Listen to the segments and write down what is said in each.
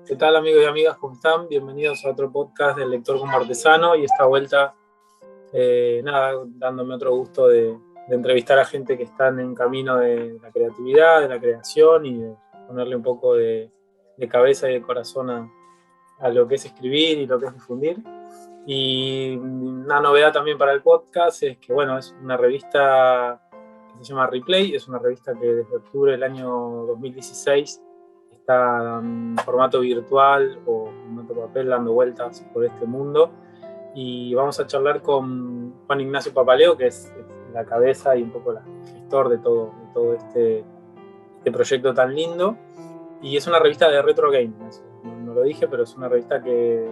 ¿Qué tal, amigos y amigas? ¿Cómo están? Bienvenidos a otro podcast del Lector como Artesano, y esta vuelta, dándome otro gusto de entrevistar a gente que está en camino de la creatividad, de la creación, y de ponerle un poco de cabeza y de corazón a lo que es escribir y lo que es difundir. Y una novedad también para el podcast es que, bueno, es una revista que se llama Replay. Es una revista que desde octubre del año 2016 está en formato virtual o formato papel, dando vueltas por este mundo. Y vamos a charlar con Juan Ignacio Papaleo, que es la cabeza y un poco el gestor de todo este proyecto tan lindo. Y es una revista de retro gaming, no lo dije, pero es una revista de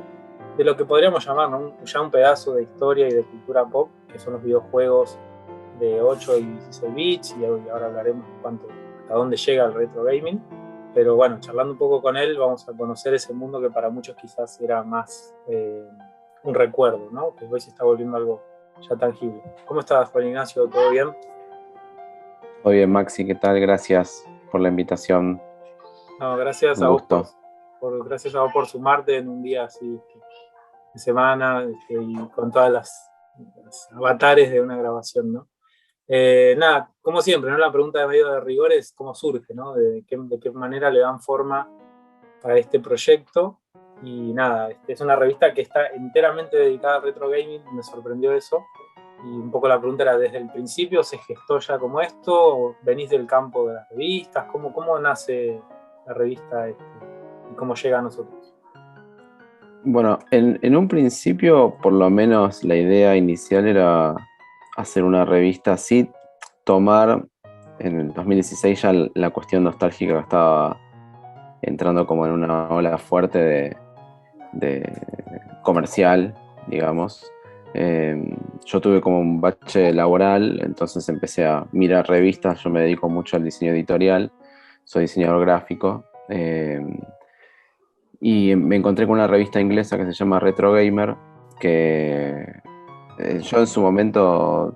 lo que podríamos llamar, ¿no?, ya un pedazo de historia y de cultura pop, que son los videojuegos de 8 y 16 bits, y ahora hablaremos hasta dónde llega el retro gaming. Pero bueno, charlando un poco con él, vamos a conocer ese mundo que para muchos quizás era más un recuerdo, ¿no?, que hoy se está volviendo algo ya tangible. ¿Cómo estás, Juan Ignacio? ¿Todo bien? Muy bien, Maxi, ¿qué tal? Gracias por la invitación. No, gracias Un a vos gusto. gracias a vos por sumarte en un día así de semana, y con todas las avatares de una grabación, ¿no? Como siempre, ¿no? La pregunta de medio de rigor es cómo surge, ¿no? De qué manera le dan forma a este proyecto. Y es una revista que está enteramente dedicada al retro gaming. Me sorprendió eso. Y un poco la pregunta era, ¿desde el principio se gestó ya como esto? ¿O venís del campo de las revistas? ¿Cómo nace la revista y cómo llega a nosotros? Bueno, en un principio, por lo menos la idea inicial era hacer una revista así, tomar en el 2016 ya la cuestión nostálgica que estaba entrando como en una ola fuerte de comercial, digamos. Yo tuve como un bache laboral, entonces empecé a mirar revistas. Yo me dedico mucho al diseño editorial, soy diseñador gráfico. Y me encontré con una revista inglesa que se llama Retro Gamer, que yo en su momento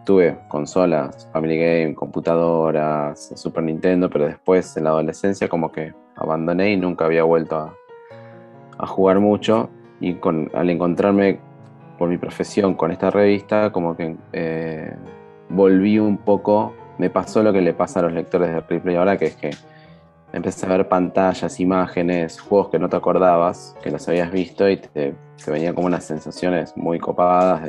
tuve consolas, Family Game, computadoras, Super Nintendo, pero después en la adolescencia como que abandoné y nunca había vuelto a jugar mucho. Y al encontrarme por mi profesión con esta revista, como que volví un poco, me pasó lo que le pasa a los lectores de Replay ahora, que es que empecé a ver pantallas, imágenes, juegos que no te acordabas, que los habías visto, y te venían como unas sensaciones muy copadas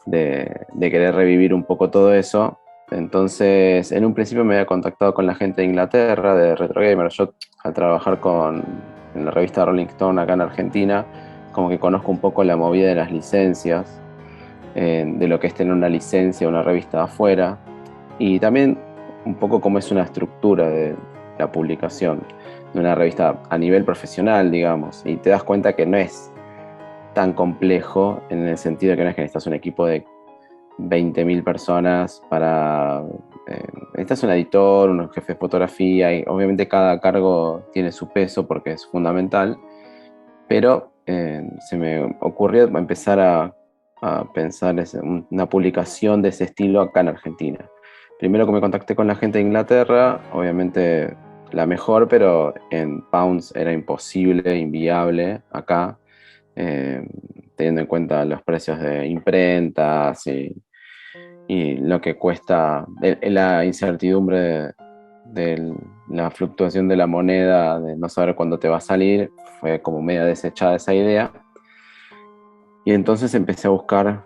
de querer revivir un poco todo eso. Entonces, en un principio me había contactado con la gente de Inglaterra, de Retro Gamer. Yo, al trabajar en la revista Rolling Stone acá en Argentina, como que conozco un poco la movida de las licencias, de lo que es tener una licencia, una revista de afuera, y también un poco cómo es una estructura de la publicación de una revista a nivel profesional, digamos, y te das cuenta que no es tan complejo, en el sentido de que no es que necesitas un equipo de 20.000 personas necesitas un editor, un jefe de fotografía, y obviamente cada cargo tiene su peso porque es fundamental, pero se me ocurrió empezar a pensar una publicación de ese estilo acá en Argentina. Primero que me contacté con la gente de Inglaterra, obviamente la mejor, pero en pounds era imposible, inviable acá, eh, teniendo en cuenta los precios de imprentas y lo que cuesta, la incertidumbre de la fluctuación de la moneda, de no saber cuándo te va a salir. Fue como media desechada esa idea. Y entonces empecé a buscar,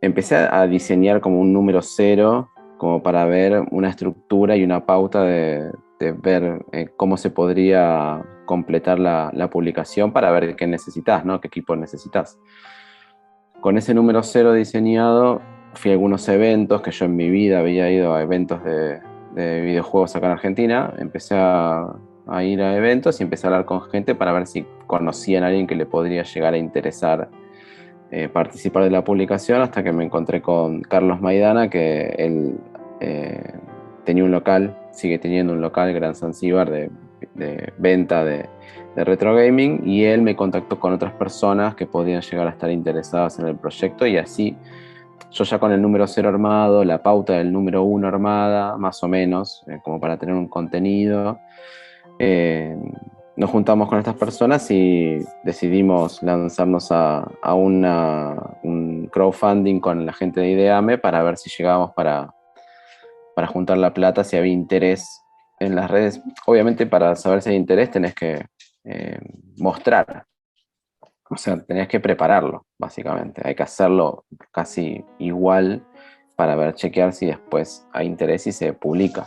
empecé a diseñar como un número cero, como para ver una estructura y una pauta de ver cómo se podría completar la publicación, para ver qué necesitas, ¿no? Qué equipo necesitas. Con ese número cero diseñado, fui a algunos eventos, que yo en mi vida había ido a eventos de videojuegos acá en Argentina. Empecé a ir a eventos y empecé a hablar con gente para ver si conocían a alguien que le podría llegar a interesar participar de la publicación, hasta que me encontré con Carlos Maidana, que él tenía un local, sigue teniendo un local, Gran Zanzíbar, de venta de retro gaming, y él me contactó con otras personas que podían llegar a estar interesadas en el proyecto, y así yo, ya con el número 0 armado, la pauta del número 1 armada, más o menos, como para tener un contenido, eh, nos juntamos con estas personas y decidimos lanzarnos a un crowdfunding con la gente de Ideame para ver si llegábamos para juntar la plata, si había interés en las redes. Obviamente para saber si hay interés tenés que mostrar, o sea, tenés que prepararlo, básicamente. Hay que hacerlo casi igual para ver, chequear si después hay interés y se publica.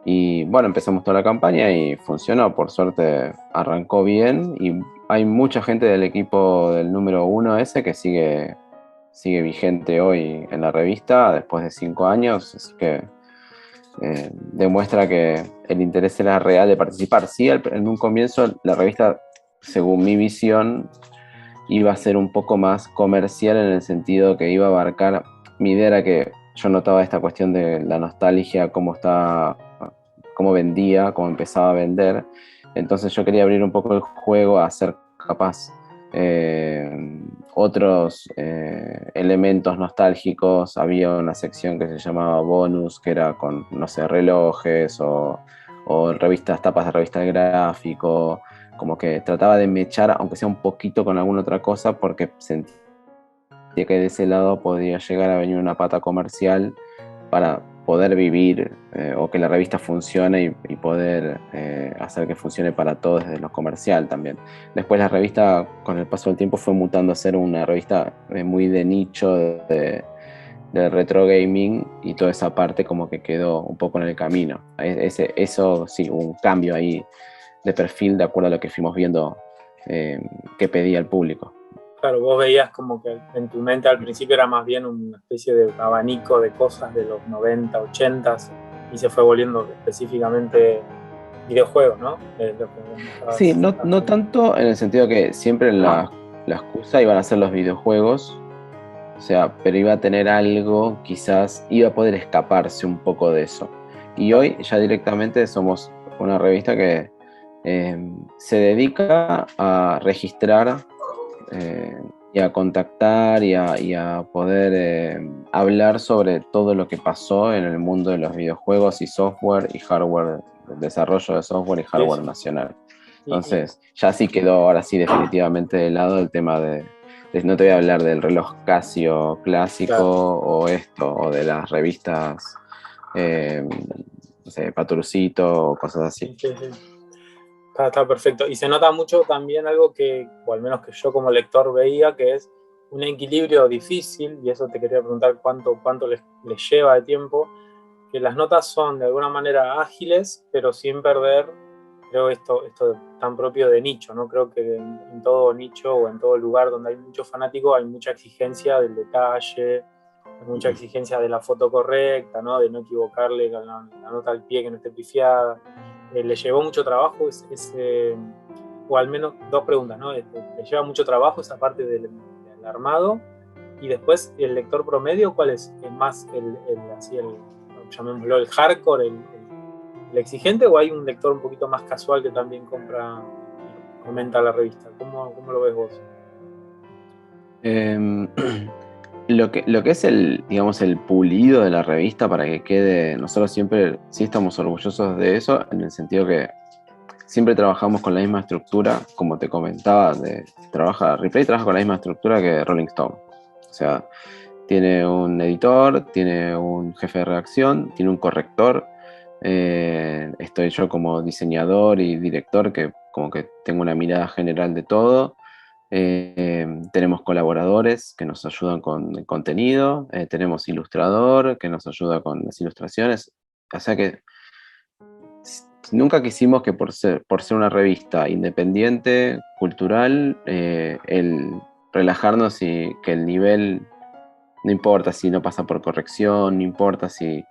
Y bueno, empezamos toda la campaña y funcionó, por suerte arrancó bien y hay mucha gente del equipo del número 1 ese que sigue vigente hoy en la revista después de 5 años, así que demuestra que el interés era real de participar. Sí, en un comienzo la revista, según mi visión, iba a ser un poco más comercial en el sentido que iba a abarcar, mi idea era que yo notaba esta cuestión de la nostalgia, cómo vendía, cómo empezaba a vender. Entonces yo quería abrir un poco el juego a hacer capaz otros elementos nostálgicos. Había una sección que se llamaba bonus, que era con, no sé, relojes o revistas, tapas de revista de gráfico, como que trataba de mechar, aunque sea un poquito con alguna otra cosa, porque sentía que de ese lado podía llegar a venir una pata comercial para poder vivir o que la revista funcione y poder hacer que funcione para todos desde lo comercial también. Después la revista con el paso del tiempo fue mutando a ser una revista muy de nicho de retro gaming y toda esa parte como que quedó un poco en el camino. Eso sí, un cambio ahí de perfil de acuerdo a lo que fuimos viendo que pedía el público. Claro, vos veías como que en tu mente al principio era más bien una especie de abanico de cosas de los 90, 80 y se fue volviendo específicamente videojuegos, ¿no? Sí, no tanto en el sentido que siempre la excusa iban a ser los videojuegos, o sea, pero iba a tener algo, quizás iba a poder escaparse un poco de eso. Y hoy ya directamente somos una revista que se dedica a registrar y a contactar y a poder hablar sobre todo lo que pasó en el mundo de los videojuegos y software y hardware, el desarrollo de software y hardware nacional. Entonces, ya sí quedó ahora sí definitivamente de lado el tema no te voy a hablar del reloj Casio clásico, claro, o esto, o de las revistas, no sé, Paturcito o cosas así. Sí. Está perfecto. Y se nota mucho también algo que, o al menos que yo como lector veía, que es un equilibrio difícil, y eso te quería preguntar cuánto les lleva de tiempo, que las notas son de alguna manera ágiles, pero sin perder, creo, esto tan propio de nicho, ¿no? Creo que en todo nicho o en todo lugar donde hay muchos fanáticos hay mucha exigencia del detalle, hay mucha exigencia de la foto correcta, ¿no? De no equivocarle la nota al pie, que no esté pifiada. ¿Le llevó mucho trabajo o al menos dos preguntas, ¿no? ¿Le lleva mucho trabajo esa parte del armado? Y después, ¿el lector promedio cuál es? ¿Más llamémoslo el hardcore, el exigente, o hay un lector un poquito más casual que también comenta la revista? ¿Cómo lo ves vos? Lo que es digamos, el pulido de la revista para que quede, nosotros siempre sí estamos orgullosos de eso, en el sentido que siempre trabajamos con la misma estructura, como te comentaba, Replay trabaja con la misma estructura que Rolling Stone. O sea, tiene un editor, tiene un jefe de redacción, tiene un corrector. Estoy yo como diseñador y director, que como que tengo una mirada general de todo. Tenemos colaboradores que nos ayudan con el contenido, tenemos ilustrador que nos ayuda con las ilustraciones, o sea que nunca quisimos que por ser una revista independiente, cultural, el relajarnos y que el nivel no importa si no pasa por corrección, no importa si,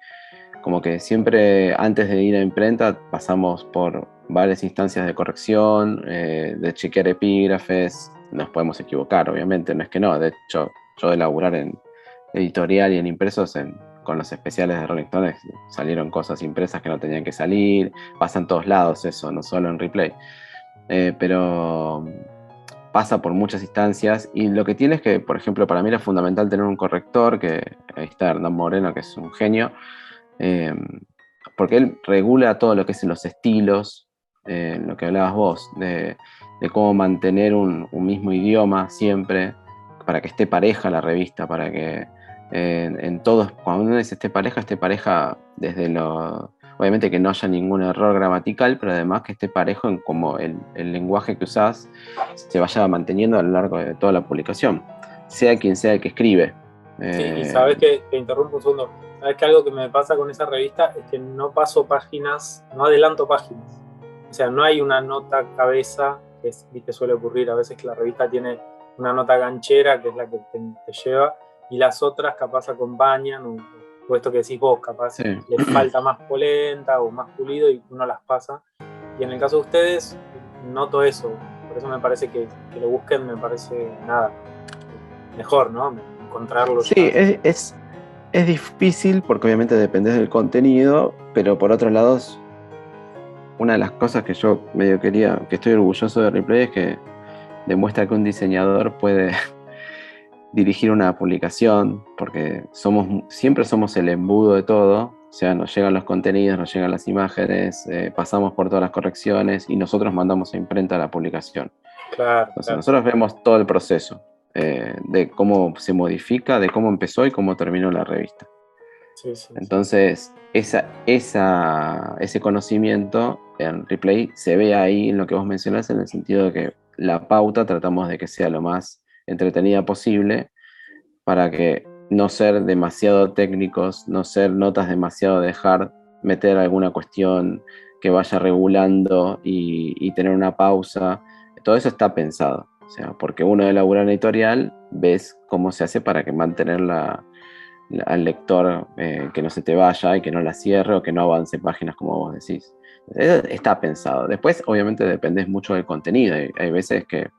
como que siempre antes de ir a imprenta pasamos por varias instancias de corrección, de chequear epígrafes. Nos podemos equivocar, obviamente, no es que no. De hecho, yo de laburar en editorial y en impresos, con los especiales de Rolling Stones, salieron cosas impresas que no tenían que salir. Pasa en todos lados eso, no solo en Replay. Pero pasa por muchas instancias, y lo que tiene es que, por ejemplo, para mí era fundamental tener un corrector, que ahí está Hernán Moreno, que es un genio, porque él regula todo lo que es los estilos, lo que hablabas vos, de cómo mantener un mismo idioma siempre, para que esté pareja la revista, para que en todos, cuando uno dice esté pareja desde lo... Obviamente que no haya ningún error gramatical, pero además que esté parejo en cómo el lenguaje que usás se vaya manteniendo a lo largo de toda la publicación, sea quien sea el que escribe. Sí, y sabes que, te interrumpo un segundo, sabes que algo que me pasa con esa revista es que no paso páginas, no adelanto páginas. O sea, no hay una nota cabeza, que viste, suele ocurrir a veces que la revista tiene una nota ganchera, que es la que te lleva, y las otras capaz acompañan, o esto que decís vos, capaz Sí. les falta más polenta o más pulido y uno las pasa. Y en el caso de ustedes, noto eso. Por eso me parece que lo busquen, me parece nada mejor, ¿no? Encontrarlo Sí, ya. es difícil porque obviamente depende del contenido, pero por otro lado, una de las cosas que yo medio quería, que estoy orgulloso de Replay, es que demuestra que un diseñador puede dirigir una publicación, porque siempre somos el embudo de todo, o sea, nos llegan los contenidos, nos llegan las imágenes, pasamos por todas las correcciones y nosotros mandamos a imprenta la publicación. Claro, Entonces claro. nosotros vemos todo el proceso de cómo se modifica, de cómo empezó y cómo terminó la revista. Sí, sí, Entonces, ese conocimiento en Replay se ve ahí en lo que vos mencionás, en el sentido de que la pauta tratamos de que sea lo más entretenida posible para que no ser demasiado técnicos, no ser notas demasiado de hard, meter alguna cuestión que vaya regulando y tener una pausa. Todo eso está pensado. O sea, porque uno de labura editorial ves cómo se hace para que mantener al lector que no se te vaya y que no la cierre o que no avance páginas como vos decís. Eso está pensado. Después, obviamente, dependés mucho del contenido. Hay veces que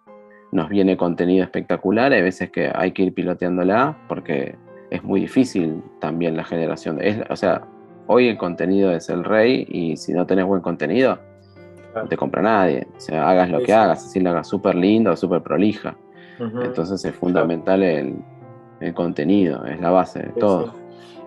nos viene contenido espectacular, hay veces que hay que ir piloteándola porque es muy difícil también la generación. O sea, hoy el contenido es el rey y si no tenés buen contenido, no te compra nadie. O sea, hagas lo sí, que sí. hagas, así lo hagas súper lindo o súper prolija. Uh-huh. Entonces es Claro. fundamental el contenido, es la base de Sí, sí. todo.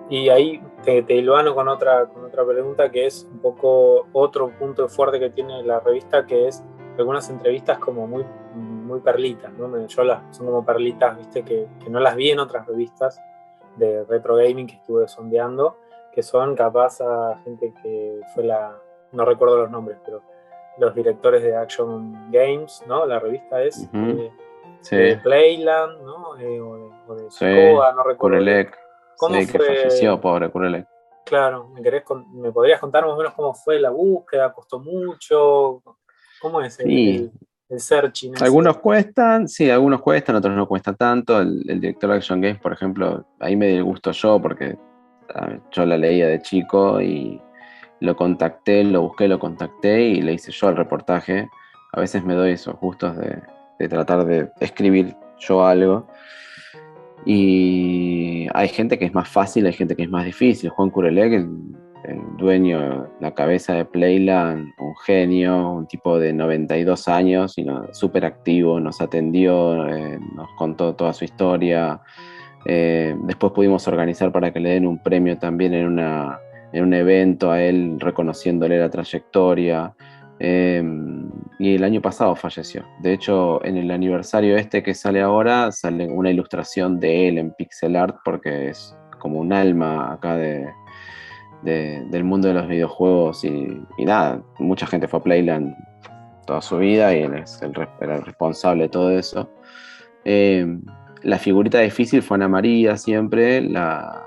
Y ahí te hilvano con otra pregunta que es un poco otro punto fuerte que tiene la revista, que es algunas entrevistas como muy, muy perlitas, ¿no? Son como perlitas, viste, que no las vi en otras revistas de retro gaming que estuve sondeando, que son capaz a gente que fue no recuerdo los nombres, pero los directores de Action Games, ¿no? La revista es Ujú. Sí, de Playland, ¿no? O de sí, Picoa, no recuerdo bien. Kurelek, ¿Cómo sí, que fue? falleció, pobre Kurelek. Claro, ¿me podrías contar más o menos cómo fue la búsqueda? ¿Costó mucho? ¿Cómo es Sí, el searching ese? algunos cuestan, sí, algunos cuestan, otros no cuestan tanto. El director de Action Games, por ejemplo, ahí me dio el gusto yo porque yo la leía de chico y lo contacté, lo busqué, lo contacté y le hice yo el reportaje. A veces me doy esos gustos de tratar de escribir yo algo. Y hay gente que es más fácil, hay gente que es más difícil. Juan Kurelek, el dueño, la cabeza de Playland, un genio, un tipo de 92 años, y súper activo, nos atendió, nos contó toda su historia. Después pudimos organizar para que le den un premio también en un evento a él, reconociéndole la trayectoria. Y el año pasado falleció. De hecho, en el aniversario este que sale ahora, sale una ilustración de él en pixel art, porque es como un alma acá del mundo de los videojuegos. Y nada, mucha gente fue a Playland toda su vida y él era el responsable de todo eso. La figurita difícil fue Ana María siempre, la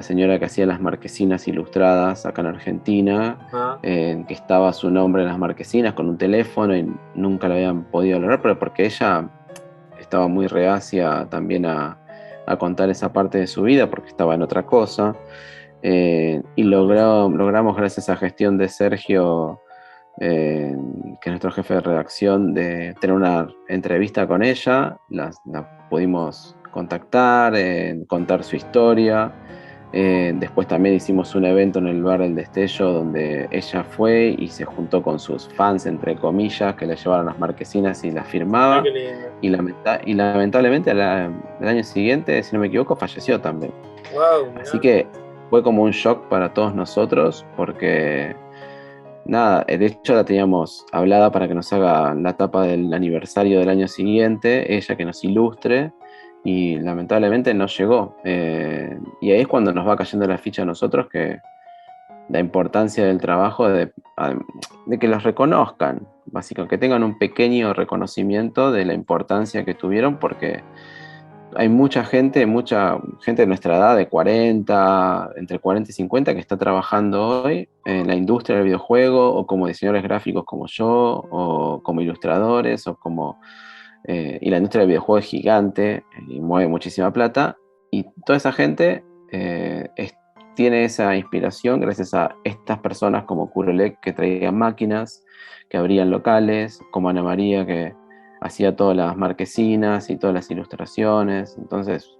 señora que hacía las marquesinas ilustradas acá en Argentina, Ah, que estaba su nombre en las marquesinas con un teléfono y nunca lo habían podido lograr, pero porque ella estaba muy reacia también a contar esa parte de su vida porque estaba en otra cosa. Y logramos, gracias a gestión de Sergio, que es nuestro jefe de redacción, de tener una entrevista con ella. La pudimos contactar, contar su historia. Después también hicimos un evento en el bar El Destello donde ella fue y se juntó con sus fans, entre comillas, que le llevaron las marquesinas y las ah, qué firmaba. lindo. Y lamentablemente el año siguiente, si no me equivoco, falleció también. Wow, Así mirá. que fue como un shock para todos nosotros porque nada, de hecho la teníamos hablada para que nos haga la tapa del aniversario del año siguiente, ella que nos ilustre, y lamentablemente no llegó. Y ahí es cuando nos va cayendo la ficha a nosotros que la importancia del trabajo de que los reconozcan, básicamente, que tengan un pequeño reconocimiento de la importancia que tuvieron, porque hay mucha gente de nuestra edad, de 40, entre 40 y 50, que está trabajando hoy en la industria del videojuego, o como diseñadores gráficos como yo, o como ilustradores, y la industria del videojuego es gigante y mueve muchísima plata, y toda esa gente tiene esa inspiración gracias a estas personas como Kurelek, que traían máquinas, que abrían locales, como Ana María, que hacía todas las marquesinas y todas las ilustraciones. Entonces,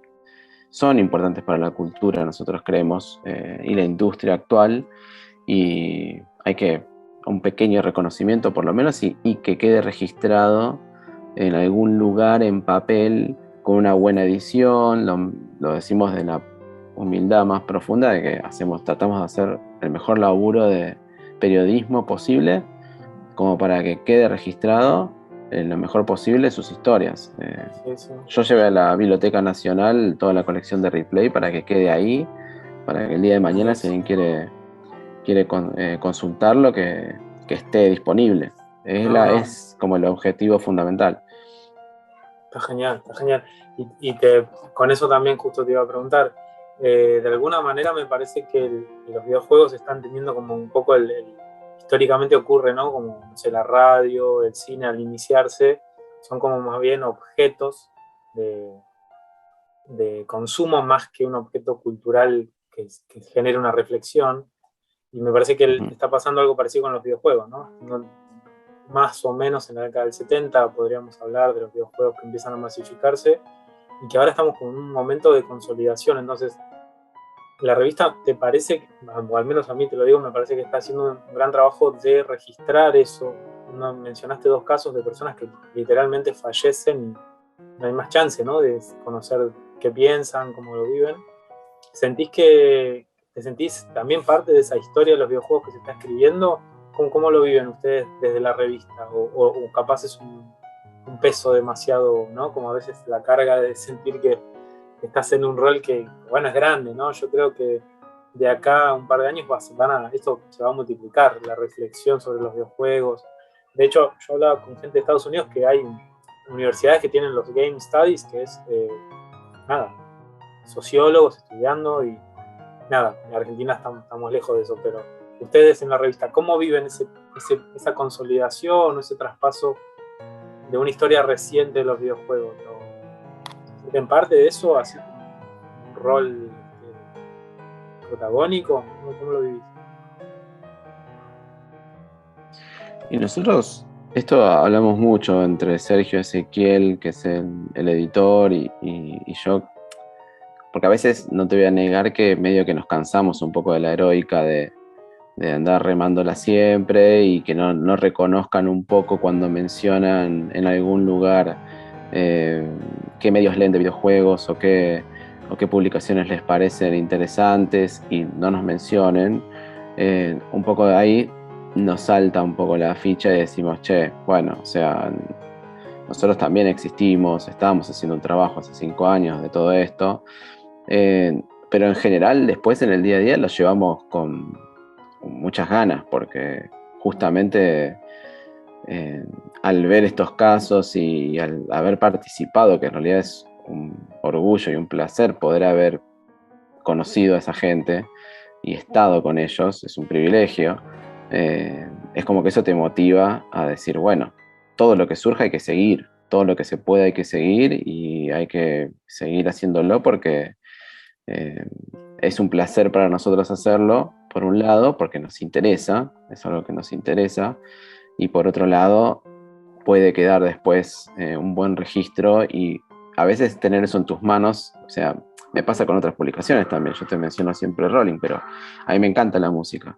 son importantes para la cultura, nosotros creemos, y la industria actual, y hay que un pequeño reconocimiento por lo menos, y que quede registrado en algún lugar en papel con una buena edición. Lo decimos de la humildad más profunda de que tratamos de hacer el mejor laburo de periodismo posible, como para que quede registrado lo mejor posible sus historias. Sí, sí. Yo llevé a la Biblioteca Nacional toda la colección de Replay para que quede ahí, para que el día de mañana, si alguien quiere consultarlo, que esté disponible. No, no, Es como el objetivo fundamental. está genial, está genial. Con eso también justo te iba a preguntar, de alguna manera me parece que los videojuegos están teniendo como un poco históricamente ocurre, ¿no? Como, no sé, la radio, el cine al iniciarse, son como más bien objetos de consumo más que un objeto cultural que genere una reflexión. Y me parece que está pasando algo parecido con los videojuegos, ¿no? Más o menos en la década del 70 podríamos hablar de los videojuegos que empiezan a masificarse y que ahora estamos con un momento de consolidación. Entonces, la revista, ¿te parece, o al menos a mí te lo digo, me parece que está haciendo un gran trabajo de registrar eso? Mencionaste 2 casos de personas que literalmente fallecen y no hay más chance, ¿no? De conocer qué piensan, cómo lo viven. ¿Te sentís también parte de esa historia de los videojuegos que se está escribiendo? ¿Cómo lo viven ustedes desde la revista? ¿O capaz es un peso demasiado, ¿no? Como a veces la carga de sentir que estás en un rol que, bueno, es grande, ¿no? Yo creo que de acá a un par de años esto se va a multiplicar, la reflexión sobre los videojuegos. De hecho, yo hablaba con gente de Estados Unidos que hay universidades que tienen los Game Studies, que es, nada, sociólogos estudiando y nada, en Argentina estamos lejos de eso, pero ustedes en la revista, ¿cómo viven esa consolidación o ese traspaso de una historia reciente de los videojuegos? ¿En parte de eso, así como un rol protagónico? ¿Cómo lo vivís? Y nosotros, esto hablamos mucho entre Sergio Ezequiel, que es el editor, y yo, porque a veces no te voy a negar que medio que nos cansamos un poco de la heroica de andar remándola siempre, y que no reconozcan un poco cuando mencionan en algún lugar qué medios leen de videojuegos o qué publicaciones les parecen interesantes y no nos mencionen. Un poco de ahí nos salta un poco la ficha y decimos, che, bueno, o sea, nosotros también existimos, estábamos haciendo un trabajo hace 5 años de todo esto, pero en general después en el día a día lo llevamos con muchas ganas, porque justamente al ver estos casos y al haber participado, que en realidad es un orgullo y un placer poder haber conocido a esa gente y estado con ellos, es un privilegio, es como que eso te motiva a decir, bueno, todo lo que surja hay que seguir, todo lo que se pueda hay que seguir, y hay que seguir haciéndolo porque es un placer para nosotros hacerlo, por un lado, porque nos interesa, es algo que nos interesa, y por otro lado, puede quedar después un buen registro, y a veces tener eso en tus manos, o sea, me pasa con otras publicaciones también, yo te menciono siempre Rolling, pero a mí me encanta la música.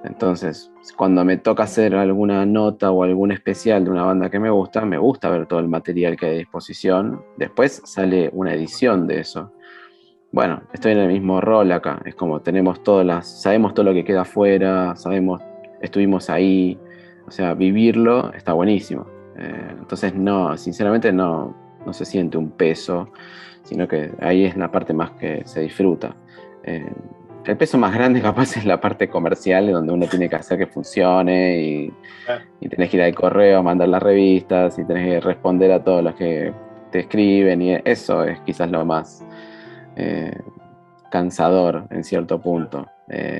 Entonces, cuando me toca hacer alguna nota o algún especial de una banda que me gusta ver todo el material que hay a disposición. Después sale una edición de eso. Bueno, estoy en el mismo rol acá. Es como sabemos todo lo que queda afuera, sabemos estuvimos ahí, o sea, vivirlo está buenísimo. Entonces, no, sinceramente no se siente un peso, sino que ahí es la parte más que se disfruta. Eh, el peso más grande capaz es la parte comercial, donde uno tiene que hacer que funcione Claro. y tenés que ir al correo, mandar las revistas y tenés que responder a todos los que te escriben y eso es quizás lo más eh, cansador en cierto punto.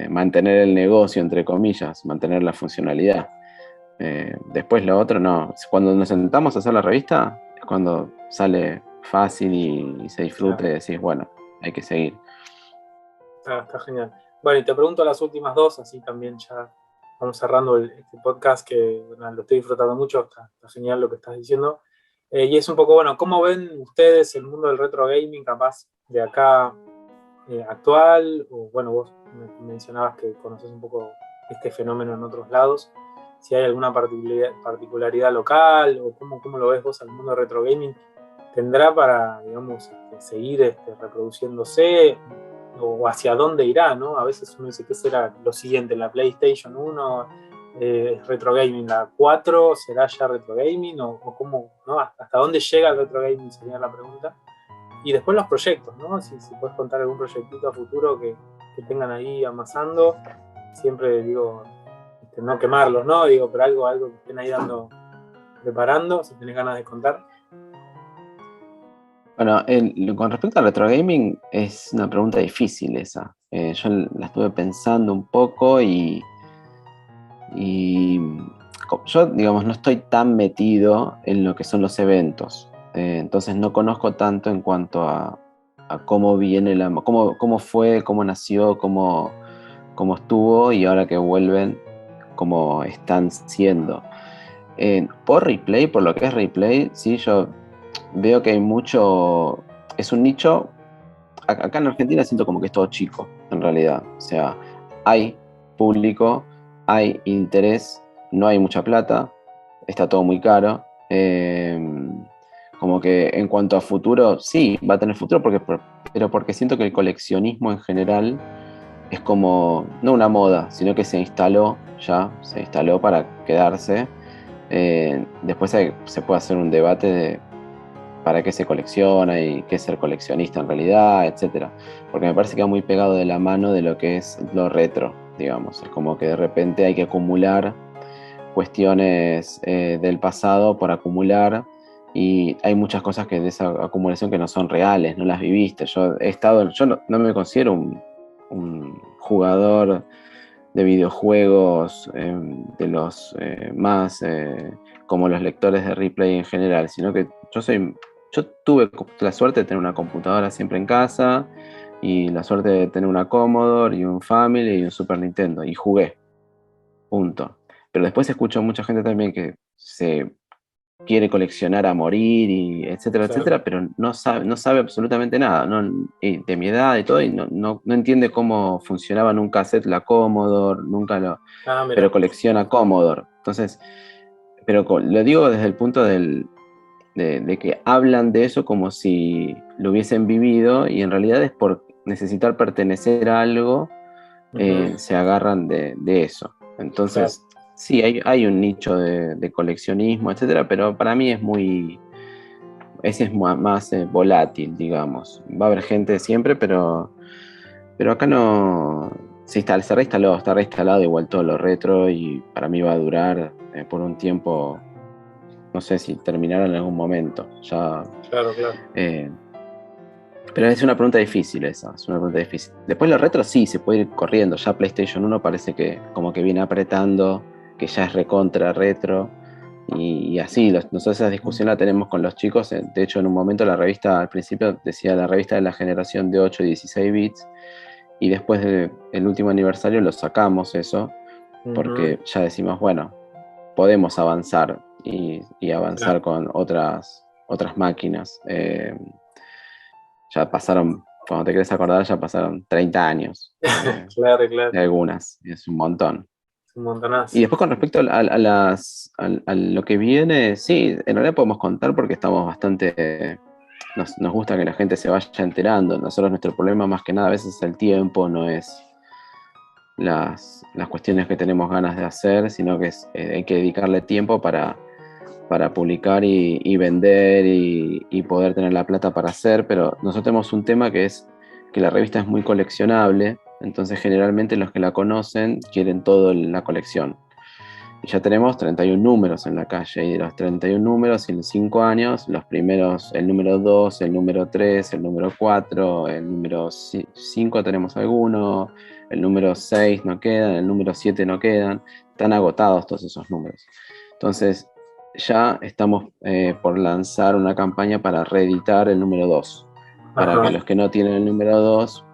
Mantener el negocio, entre comillas, mantener la funcionalidad. Después lo otro no. Cuando nos sentamos a hacer la revista es cuando sale fácil y se disfrute y decís, bueno, hay que seguir. Está genial. Bueno, y te pregunto las últimas dos, así también ya vamos cerrando este podcast que bueno, lo estoy disfrutando mucho, está genial lo que estás diciendo. Y es un poco, bueno, ¿cómo ven ustedes el mundo del retro gaming capaz de acá actual? O bueno, vos mencionabas que conoces un poco este fenómeno en otros lados. Si hay alguna particularidad local o cómo lo ves vos al mundo del retro gaming, ¿tendrá para, digamos, seguir reproduciéndose? O hacia dónde irá, ¿no? A veces uno dice, ¿qué será lo siguiente? ¿La PlayStation 1 es retro gaming? ¿La 4 será ya retro gaming? ¿O cómo, ¿no? ¿Hasta dónde llega el retro gaming? Sería la pregunta. Y después los proyectos, ¿no? Si puedes contar algún proyectito a futuro que tengan ahí amasando, siempre digo, no quemarlos, ¿no? Digo, pero algo que estén ahí preparando, si tenés ganas de contar. Bueno, con respecto al retro gaming, es una pregunta difícil esa. Yo la estuve pensando un poco y yo, digamos, no estoy tan metido en lo que son los eventos. Entonces no conozco tanto en cuanto a cómo viene cómo fue, cómo nació, cómo estuvo y ahora que vuelven, cómo están siendo. Por replay, por lo que es replay, sí, yo veo que hay mucho. Es un nicho. Acá en Argentina siento como que es todo chico, en realidad. O sea, hay público, hay interés, no hay mucha plata, está todo muy caro. Como que en cuanto a futuro, sí, va a tener futuro, pero porque siento que el coleccionismo en general es como, no una moda, sino que se instaló para quedarse. Después se puede hacer un debate de para qué se colecciona y qué es ser coleccionista en realidad, etcétera. Porque me parece que va muy pegado de la mano de lo que es lo retro, digamos. Es como que de repente hay que acumular cuestiones del pasado por acumular y hay muchas cosas que de esa acumulación que no son reales, no las viviste. Yo no me considero un jugador de videojuegos de los más como los lectores de replay en general, sino que yo tuve la suerte de tener una computadora siempre en casa y la suerte de tener una Commodore y un Family y un Super Nintendo y jugué, punto. Pero después escucho mucha gente también que se quiere coleccionar a morir y etcétera, Claro. etcétera, pero no sabe absolutamente nada, ¿no? Y de mi edad y todo, y no entiende cómo funcionaba en un cassette la Commodore, pero colecciona Commodore. Entonces, pero lo digo desde el punto de que hablan de eso como si lo hubiesen vivido y en realidad es por necesitar pertenecer a algo, se agarran de eso. Entonces, claro. Sí, hay un nicho de coleccionismo, etcétera, pero para mí ese es más volátil, digamos. Va a haber gente siempre, pero acá no. Se reinstaló, está reinstalado igual todo lo retro y para mí va a durar por un tiempo. No sé si terminará en algún momento. Ya. Claro. Pero es una pregunta difícil esa, es una pregunta difícil. Después los retros sí, se puede ir corriendo. Ya PlayStation 1 parece que como que viene apretando, que ya es recontra retro. Y así, nosotros esa discusión la tenemos con los chicos. De hecho, en un momento la revista, al principio decía la revista de la generación de 8 y 16 bits. Y después del último aniversario lo sacamos eso, porque ya decimos, bueno, podemos avanzar y avanzar con otras máquinas. Ya pasaron, cuando te querés acordar, ya pasaron 30 años. Claro. De algunas, es un montón. Un montonazo. Y después con respecto a lo que viene, sí, en realidad podemos contar porque estamos bastante. Nos gusta que la gente se vaya enterando. Nosotros nuestro problema más que nada a veces es el tiempo, no es las cuestiones que tenemos ganas de hacer, sino que hay que dedicarle tiempo para publicar y vender y poder tener la plata para hacer, pero nosotros tenemos un tema que es que la revista es muy coleccionable, entonces generalmente los que la conocen quieren toda la colección. Y ya tenemos 31 números en la calle, y de los 31 números en 5 años, los primeros, el número 2, el número 3, el número 4, el número 5 tenemos alguno, el número 6 no quedan, el número 7 no quedan, están agotados todos esos números. Entonces, ya estamos por lanzar una campaña para reeditar el número 2, para que los que no tienen el número 2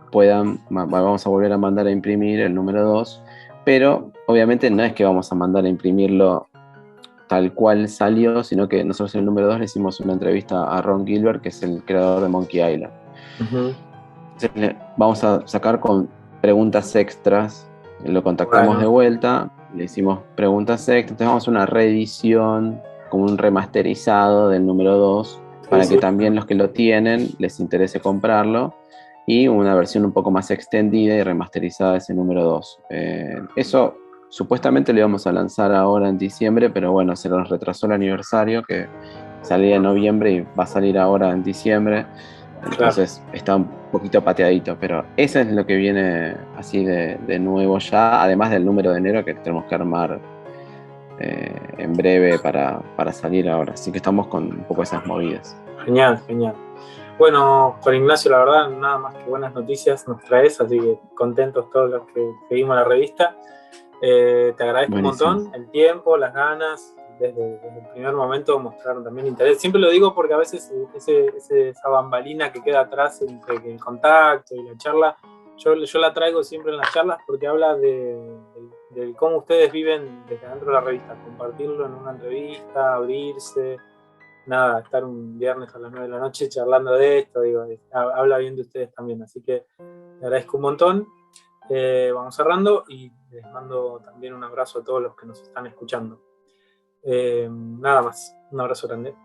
vamos a volver a mandar a imprimir el número 2, pero obviamente no es que vamos a mandar a imprimirlo tal cual salió, sino que nosotros en el número 2 le hicimos una entrevista a Ron Gilbert, que es el creador de Monkey Island. Entonces, vamos a sacar con preguntas extras, lo contactamos de vuelta, le hicimos preguntas extras, entonces vamos a una reedición, como un remasterizado del número 2, para que también los que lo tienen les interese comprarlo, y una versión un poco más extendida y remasterizada de ese número 2. Eso supuestamente lo íbamos a lanzar ahora en diciembre, pero bueno, se nos retrasó el aniversario, que salía en noviembre y va a salir ahora en diciembre. Entonces está un poquito pateadito, pero eso es lo que viene así de nuevo ya, además del número de enero que tenemos que armar en breve para salir ahora. Así que estamos con un poco esas movidas. Genial, genial. Bueno, Juan Ignacio, la verdad, nada más que buenas noticias nos traes, así que contentos todos los que seguimos la revista. Te agradezco Buenísimo. un montón el tiempo, las ganas, desde el primer momento mostraron también interés. Siempre lo digo porque a veces esa bambalina que queda atrás entre el contacto y la charla, yo la traigo siempre en las charlas porque habla de cómo ustedes viven desde dentro de la revista, compartirlo en una entrevista, abrirse, nada, estar un viernes a las 9 de la noche charlando de esto, digo, habla bien de ustedes también, así que te agradezco un montón. Vamos cerrando y les mando también un abrazo a todos los que nos están escuchando. Nada más, un abrazo grande.